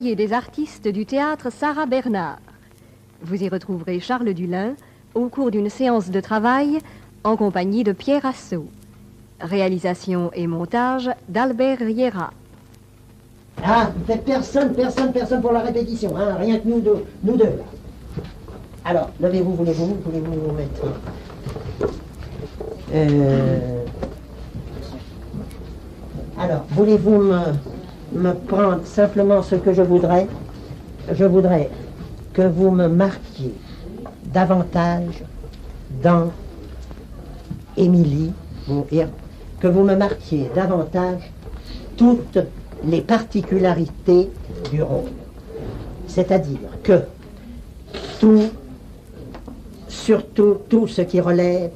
Et des artistes du théâtre Sarah Bernard. Vous y retrouverez Charles Dulin au cours d'une séance de travail en compagnie de Pierre Assau. Réalisation et montage d'Albert Riera. Ah, personne pour la répétition, hein, rien que nous deux là. Alors, levez-vous, voulez-vous vous mettre... Alors, voulez-vous me prendre simplement ce que je voudrais que vous me marquiez davantage dans Émilie, que vous me marquiez davantage toutes les particularités du rôle. C'est-à-dire que surtout tout ce qui relève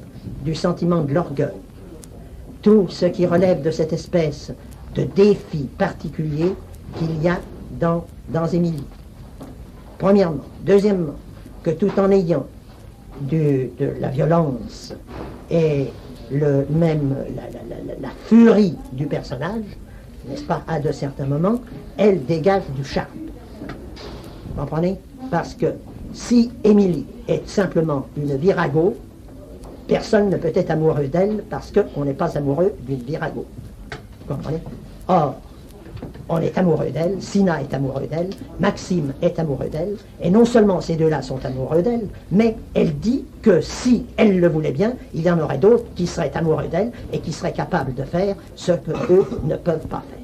du sentiment de l'orgueil, tout ce qui relève de cette espèce de défi particulier qu'il y a dans Émilie. Premièrement. Deuxièmement, que tout en ayant de la violence et la furie du personnage, n'est-ce pas, à de certains moments, elle dégage du charme. Vous comprenez? Parce que si Émilie est simplement une virago, personne ne peut être amoureux d'elle parce qu'on n'est pas amoureux d'une virago. Vous comprenez? Or, on est amoureux d'elle, Sina est amoureux d'elle, Maxime est amoureux d'elle, et non seulement ces deux-là sont amoureux d'elle, mais elle dit que si elle le voulait bien, il y en aurait d'autres qui seraient amoureux d'elle et qui seraient capables de faire ce que eux ne peuvent pas faire.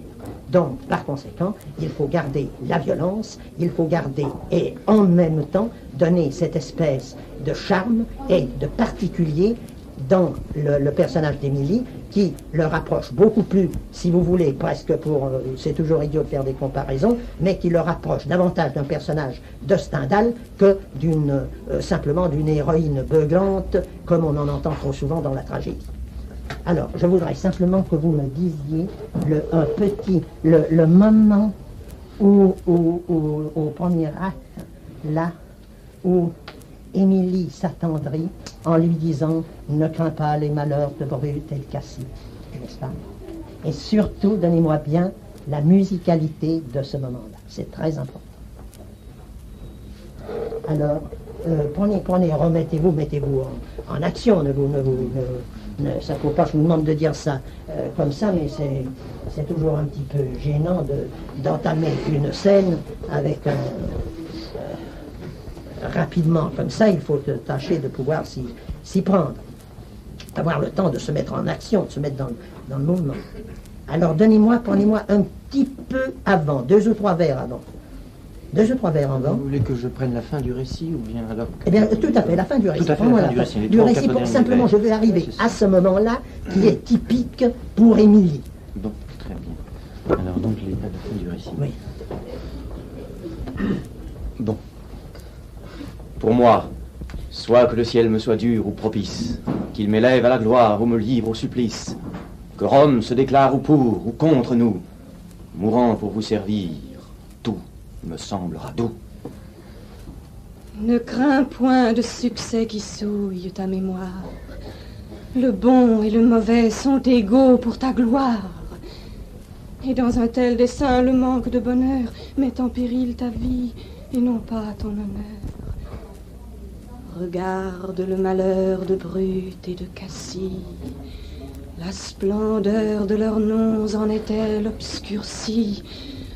Donc, par conséquent, il faut garder la violence, il faut garder et en même temps donner cette espèce de charme et de particulier dans le personnage d'Émilie, qui le rapproche beaucoup plus, si vous voulez, presque pour... c'est toujours idiot de faire des comparaisons, mais qui le rapproche davantage d'un personnage de Stendhal que simplement d'une héroïne beuglante, comme on en entend trop souvent dans la tragédie. Alors, je voudrais simplement que vous me disiez le moment où, au premier acte, là, où Émilie s'attendrit en lui disant « Ne crains pas les malheurs de Brut et de Cassis », n'est-ce pas? Et surtout, donnez-moi bien la musicalité de ce moment-là. C'est très important. Alors, prenez, remettez-vous, mettez-vous en action. Ça ne faut pas que je vous demande de dire ça comme ça, mais c'est toujours un petit peu gênant d'entamer une scène avec rapidement comme ça. Il faut tâcher de pouvoir s'y prendre, avoir le temps de se mettre en action, de se mettre dans le mouvement. Alors prenez-moi un petit peu avant, 2 ou 3 vers avant. 2 ou 3 vers avant. Vous voulez que je prenne la fin du récit ou bien alors que... Eh bien, tout à fait, la fin du récit. Tout à fait, la fin du récit. Du récit, simplement, je vais arriver à ce moment-là qui est typique pour Émilie. Bon, très bien. Alors donc, la fin du récit. Oui. Bon. Pour moi, soit que le ciel me soit dur ou propice, qu'il m'élève à la gloire ou me livre au supplice, que Rome se déclare ou pour ou contre nous, mourant pour vous servir, tout me semblera doux. Ne crains point de succès qui souille ta mémoire. Le bon et le mauvais sont égaux pour ta gloire. Et dans un tel dessein, le manque de bonheur met en péril ta vie et non pas ton honneur. Regarde le malheur de Brut et de Cassis. La splendeur de leurs noms en est-elle obscurcie?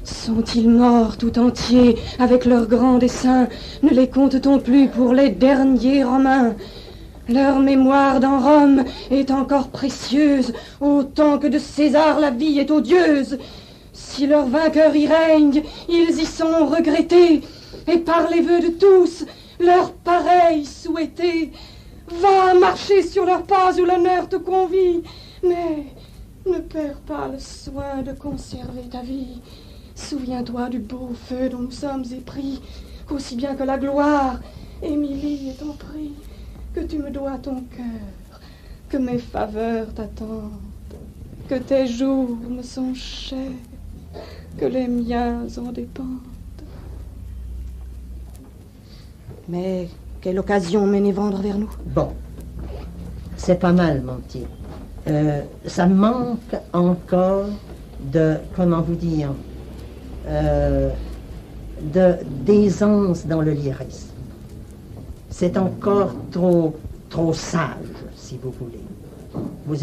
Sont-ils morts tout entiers avec leurs grands desseins? Ne les compte-t-on plus pour les derniers Romains? Leur mémoire dans Rome est encore précieuse, autant que de César la vie est odieuse. Si leurs vainqueurs y règnent, ils y sont regrettés, et par les vœux de tous, leur pareil souhaité. Va marcher sur leurs pas où l'honneur te convie, mais ne perds pas le soin de conserver ta vie. Souviens-toi du beau feu dont nous sommes épris, qu'aussi bien que la gloire, Émilie est ton prix, que tu me dois ton cœur, que mes faveurs t'attendent, que tes jours me sont chers, que les miens en dépendent. Mais quelle occasion menez vendre vers nous? Bon, c'est pas mal, mon petit. Ça manque encore de, comment vous dire, d'aisance dans le lyrisme. C'est encore trop sage, si vous voulez. Vous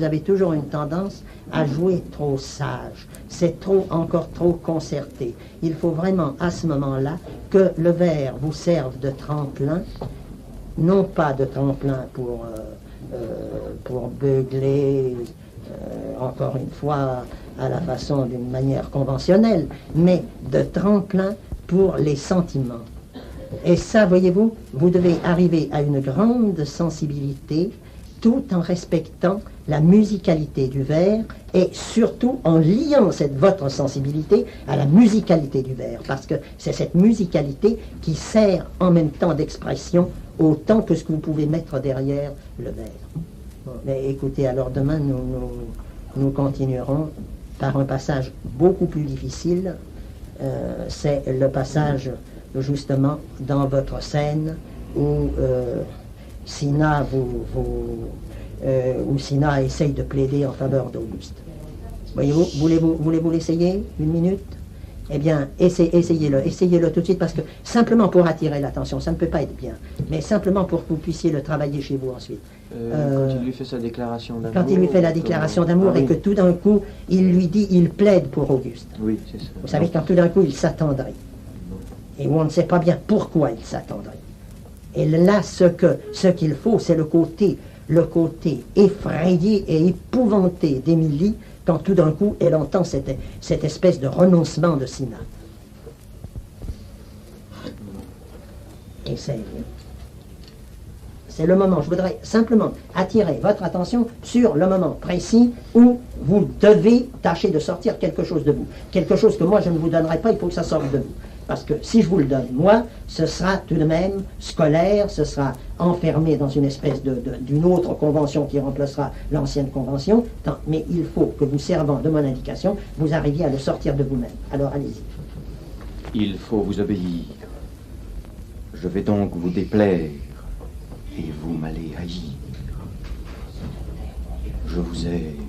avez toujours une tendance à jouer trop sage. C'est encore trop concerté. Il faut vraiment, à ce moment-là, que le vers vous serve de tremplin, non pas de tremplin pour beugler, encore une fois, à la façon d'une manière conventionnelle, mais de tremplin pour les sentiments. Et ça, voyez-vous, vous devez arriver à une grande sensibilité tout en respectant la musicalité du vers et surtout en liant votre sensibilité à la musicalité du vers, parce que c'est cette musicalité qui sert en même temps d'expression autant que ce que vous pouvez mettre derrière le vers. Bon, mais écoutez, alors demain nous continuerons par un passage beaucoup plus difficile, c'est le passage justement dans votre scène où Cinna où Cinna essaye de plaider en faveur d'Auguste. Voyez-vous, voulez-vous l'essayer? Une minute? Eh bien, essayez-le tout de suite, parce que simplement pour attirer l'attention, ça ne peut pas être bien, mais simplement pour que vous puissiez le travailler chez vous ensuite. Quand il lui fait sa déclaration d'amour... Quand il lui fait la déclaration d'amour et que tout d'un coup, il plaide pour Auguste. Oui, c'est ça. Vous savez, quand tout d'un coup, il s'attendrit. Et où on ne sait pas bien pourquoi il s'attendrit. Et là, ce qu'il faut, c'est le côté effrayé et épouvanté d'Émilie, quand tout d'un coup, elle entend cette espèce de renoncement de Cinna. Essayez. C'est le moment, je voudrais simplement attirer votre attention sur le moment précis où vous devez tâcher de sortir quelque chose de vous. Quelque chose que moi je ne vous donnerai pas, il faut que ça sorte de vous. Parce que si je vous le donne, moi, ce sera tout de même scolaire, ce sera enfermé dans une espèce d'une autre convention qui remplacera l'ancienne convention, mais il faut que vous servant de mon indication, vous arriviez à le sortir de vous-même. Alors allez-y. Il faut vous obéir. Je vais donc vous déplaire, et vous m'allez haïr. Je vous aime,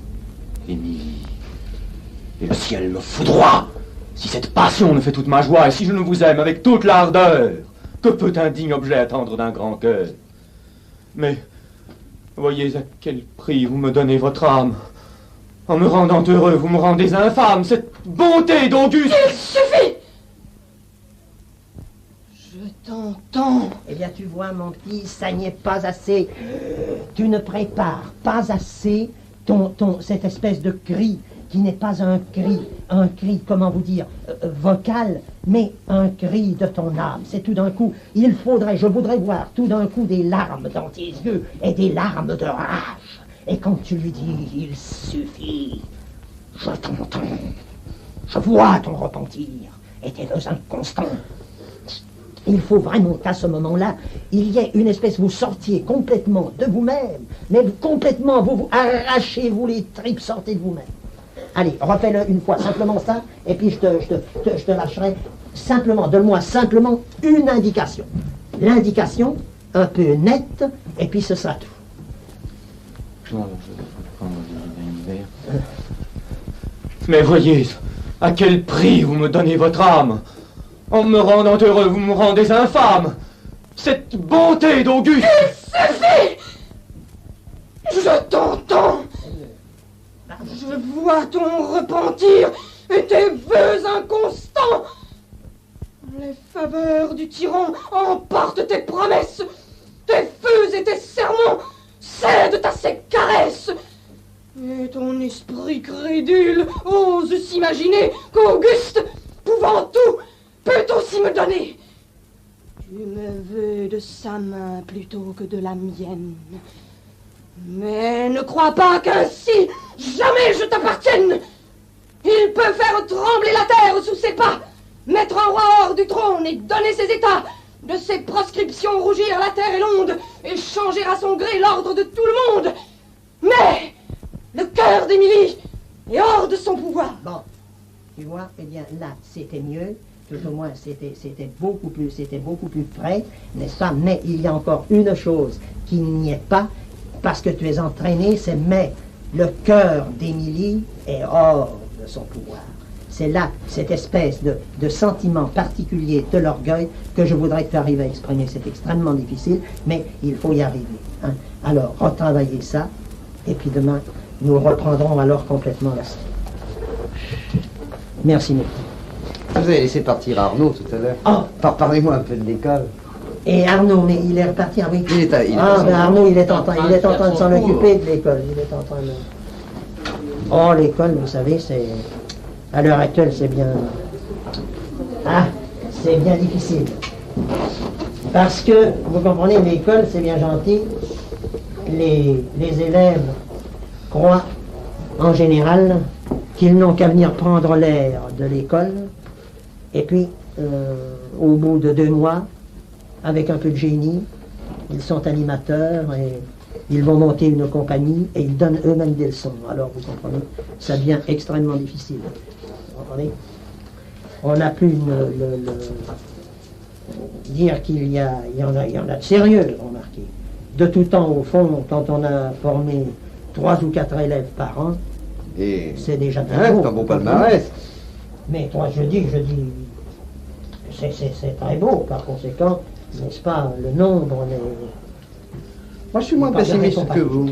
Émilie, et le ciel me foudroie. Si cette passion ne fait toute ma joie, et si je ne vous aime avec toute l'ardeur, que peut un digne objet attendre d'un grand cœur? Mais, voyez à quel prix vous me donnez votre âme. En me rendant heureux, vous me rendez infâme. Cette bonté d'Auguste... Il suffit! Je t'entends. Eh bien, tu vois, mon petit, ça n'y est pas assez. Tu ne prépares pas assez cette espèce de cri, qui n'est pas un cri, comment vous dire, vocal, mais un cri de ton âme. C'est tout d'un coup, je voudrais voir tout d'un coup des larmes dans tes yeux et des larmes de rage. Et quand tu lui dis, il suffit, je t'entends, je vois ton repentir et tes vœux inconstants. Il faut vraiment qu'à ce moment-là, il y ait une espèce, vous sortiez complètement de vous-même, mais complètement, vous arrachez-vous les tripes, sortez de vous-même. Allez, refais-le une fois, simplement ça, et puis je te lâcherai. Simplement, donne-moi simplement une indication. L'indication, un peu nette, et puis ce sera tout. Je vais prendre un verre. Mais voyez, à quel prix vous me donnez votre âme. En me rendant heureux, vous me rendez infâme. Cette bonté d'Auguste... Il suffit! Je t'entends. Je vois ton repentir et tes vœux inconstants. Les faveurs du tyran emportent tes promesses. Tes feux et tes serments cèdent à ses caresses. Et ton esprit crédule ose s'imaginer qu'Auguste, pouvant tout, peut aussi me donner. Tu me veux de sa main plutôt que de la mienne. Mais ne crois pas qu'ainsi, jamais je t'appartienne. Il peut faire trembler la terre sous ses pas, mettre un roi hors du trône et donner ses états, de ses proscriptions rougir la terre et l'onde, et changer à son gré l'ordre de tout le monde. Mais le cœur d'Émilie est hors de son pouvoir. Bon, tu vois, eh bien là, c'était mieux. Tout au moins, c'était beaucoup plus près, n'est-ce pas? Mais il y a encore une chose qui n'y est pas, parce que tu es entraîné, mais le cœur d'Émilie est hors de son pouvoir. c'est là, cette espèce de sentiment particulier de l'orgueil que je voudrais que tu arrives à exprimer. C'est extrêmement difficile, mais il faut y arriver. Hein. Alors, retravaillez ça, et puis demain, nous reprendrons alors complètement la scène. Merci, Nicolas. Vous avez laissé partir Arnaud tout à l'heure. Oh. Parlez-moi un peu de l'école. Et Arnaud, mais il est reparti, ah oui. Arnaud, il est en train de s'en occuper de l'école. Il est en train de... Oh, l'école, vous savez, c'est... À l'heure actuelle, c'est bien... Ah, c'est bien difficile. Parce que, vous comprenez, l'école, c'est bien gentil. Les élèves croient, en général, qu'ils n'ont qu'à venir prendre l'air de l'école. Et puis, au bout de 2 mois, avec un peu de génie, ils sont animateurs et ils vont monter une compagnie et ils donnent eux-mêmes des leçons. Alors, vous comprenez, ça devient extrêmement difficile. Vous comprenez? On n'a plus dire qu'il y en a de sérieux, remarquez. De tout temps, au fond, quand on a formé 3 ou 4 élèves par an, c'est déjà bien beau. C'est un beau palmarès. Mais toi, je dis, c'est très beau, par conséquent, n'est-ce pas, le nombre n'est... Moi, je suis moins pessimiste que vous.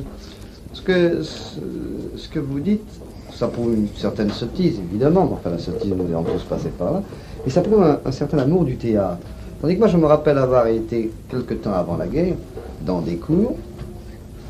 Ce que vous dites, ça prouve une certaine sottise, évidemment. Enfin, la sottise, nous allons tous passer par là. Mais ça prouve un certain amour du théâtre. Tandis que moi, je me rappelle avoir été, quelque temps avant la guerre, dans des cours,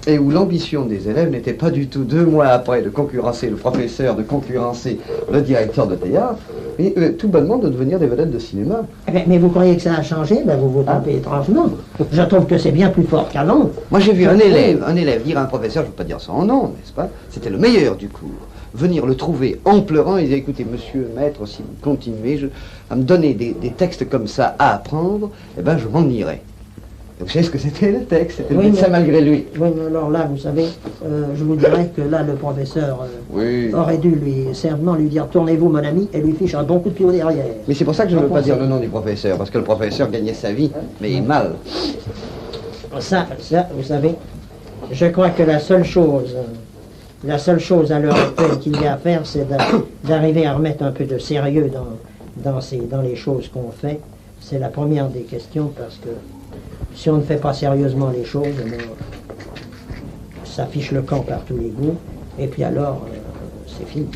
et où l'ambition des élèves n'était pas du tout 2 mois après de concurrencer le professeur, de concurrencer le directeur de théâtre, mais tout bonnement de devenir des vedettes de cinéma. Mais vous croyez que ça a changé? Ben vous vous trompez étrangement. Je trouve que c'est bien plus fort qu'avant. Moi j'ai vu un élève dire à un professeur, je ne veux pas dire son nom, n'est-ce pas? C'était le meilleur du cours. Venir le trouver en pleurant et dire, écoutez, monsieur maître, si vous continuez à me donner des textes comme ça à apprendre, eh ben je m'en irai. Vous savez ce que c'était le texte? C'était ça malgré lui. Oui, mais alors là, vous savez, je vous dirais que là, le professeur aurait dû certainement lui dire, tournez-vous mon ami, et lui fiche un bon coup de pied au derrière. Mais c'est pour ça que je ne veux pas dire le nom du professeur, parce que le professeur gagnait sa vie, mais mal. Ça, vous savez, je crois que la seule chose à l'heure actuelle qu'il y a à faire, c'est d'arriver à remettre un peu de sérieux dans les choses qu'on fait. C'est la première des questions, parce que si on ne fait pas sérieusement les choses, ça fiche le camp par tous les bouts, et puis alors, c'est fini.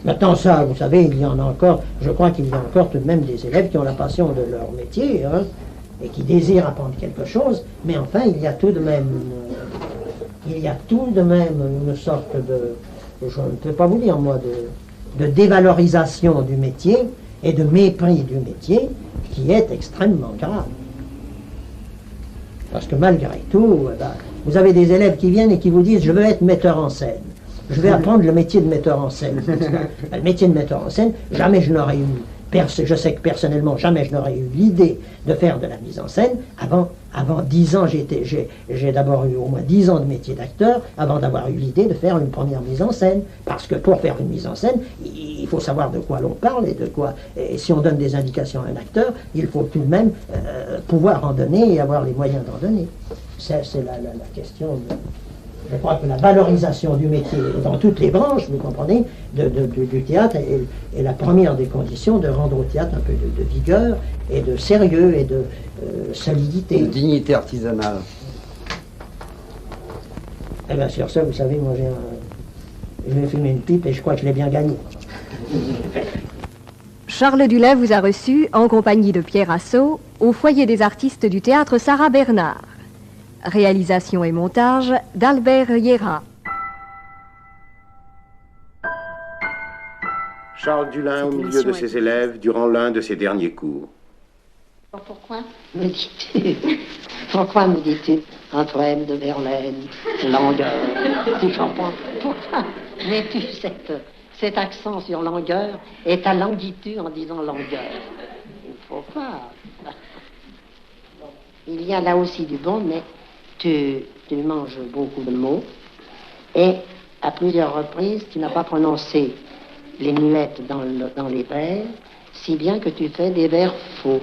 Maintenant ça, vous savez, il y en a encore, je crois qu'il y a encore tout de même des élèves qui ont la passion de leur métier, hein, et qui désirent apprendre quelque chose, mais enfin, il y a tout de même une sorte de, je ne peux pas vous dire moi, de dévalorisation du métier et de mépris du métier qui est extrêmement grave. Parce que malgré tout, vous avez des élèves qui viennent et qui vous disent « je veux être metteur en scène, je vais apprendre le métier de metteur en scène ». Le métier de metteur en scène, jamais je n'aurais eu, je sais que personnellement, jamais je n'aurais eu l'idée de faire de la mise en scène. Avant 10 ans, j'ai d'abord eu au moins 10 ans de métier d'acteur avant d'avoir eu l'idée de faire une première mise en scène. Parce que pour faire une mise en scène, il faut savoir de quoi l'on parle et si on donne des indications à un acteur, il faut tout de même pouvoir en donner et avoir les moyens d'en donner. C'est la question. Je crois que la valorisation du métier dans toutes les branches, vous comprenez, du théâtre est la première des conditions de rendre au théâtre un peu de vigueur et de sérieux et de solidité. De dignité artisanale. Eh bien sur ça, vous savez, moi je vais fumer une pipe et je crois que je l'ai bien gagné. Charles Dulin vous a reçu en compagnie de Pierre Assot au foyer des artistes du théâtre Sarah Bernard. Réalisation et montage d'Albert Yera. Charles Dulin au milieu de ses élèves durant l'un de ses derniers cours. Pourquoi me dis-tu Pourquoi me dis-tu un poème de Verlaine, langueur? Tu comprends? Pourquoi mets-tu cet accent sur langueur et ta languitude en disant langueur? Il ne faut pas. Il y a là aussi du bon, mais tu manges beaucoup de mots et à plusieurs reprises, tu n'as pas prononcé les muettes dans les vers, si bien que tu fais des vers faux.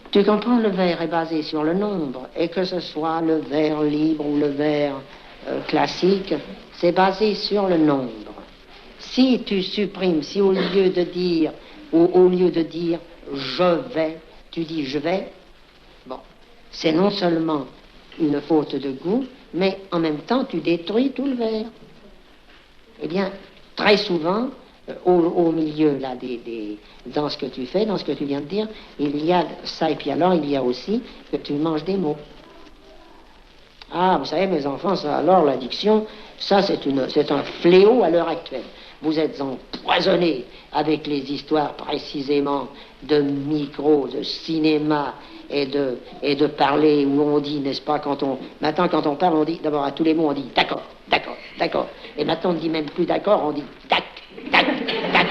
Tu comprends, le vers est basé sur le nombre, et que ce soit le vers libre ou le vers classique, c'est basé sur le nombre. Si tu supprimes, si au lieu de dire, ou au lieu de dire je vais, tu dis je vais, bon, c'est non seulement une faute de goût, mais en même temps tu détruis tout le vers. Eh bien, très souvent, au milieu là, dans ce que tu fais, dans ce que tu viens de dire, il y a ça, et puis alors il y a aussi que tu manges des mots. Ah, vous savez, mes enfants, ça, alors l'addiction, ça c'est un fléau à l'heure actuelle. Vous êtes empoisonnés avec les histoires précisément de micro, de cinéma et de parler où on dit, n'est-ce pas, maintenant quand on parle, on dit, d'abord à tous les mots, on dit d'accord, d'accord, d'accord. Et maintenant on ne dit même plus d'accord, on dit tac, tac, tac.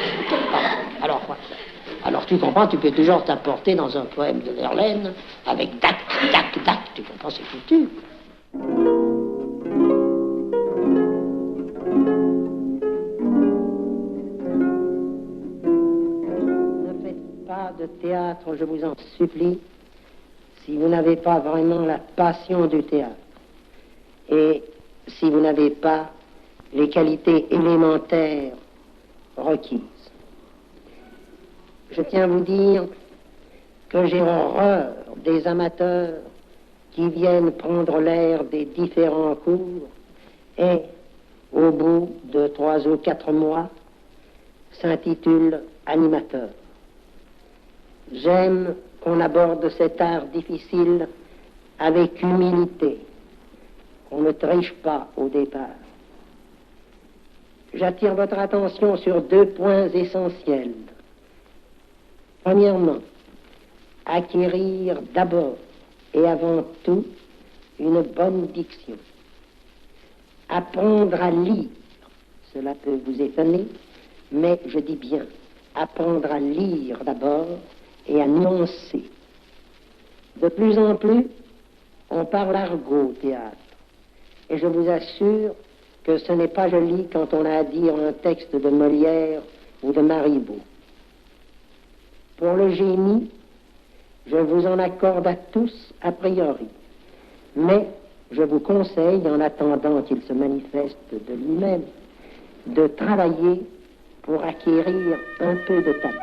Alors quoi? Alors tu comprends, tu peux toujours t'apporter dans un poème de Verlaine avec tac, tac, tac, tu comprends, c'est foutu. De théâtre, je vous en supplie, si vous n'avez pas vraiment la passion du théâtre et si vous n'avez pas les qualités élémentaires requises. Je tiens à vous dire que j'ai horreur des amateurs qui viennent prendre l'air des différents cours et, au bout de 3 ou 4 mois, s'intitulent animateurs. J'aime qu'on aborde cet art difficile avec humilité, qu'on ne triche pas au départ. J'attire votre attention sur 2 points essentiels. Premièrement, acquérir d'abord et avant tout une bonne diction. Apprendre à lire, cela peut vous étonner, mais je dis bien, apprendre à lire d'abord et à nuancer. De plus en plus, on parle argot au théâtre. Et je vous assure que ce n'est pas joli quand on a à dire un texte de Molière ou de Marivaux. Pour le génie, je vous en accorde à tous a priori. Mais je vous conseille, en attendant qu'il se manifeste de lui-même, de travailler pour acquérir un peu de talent.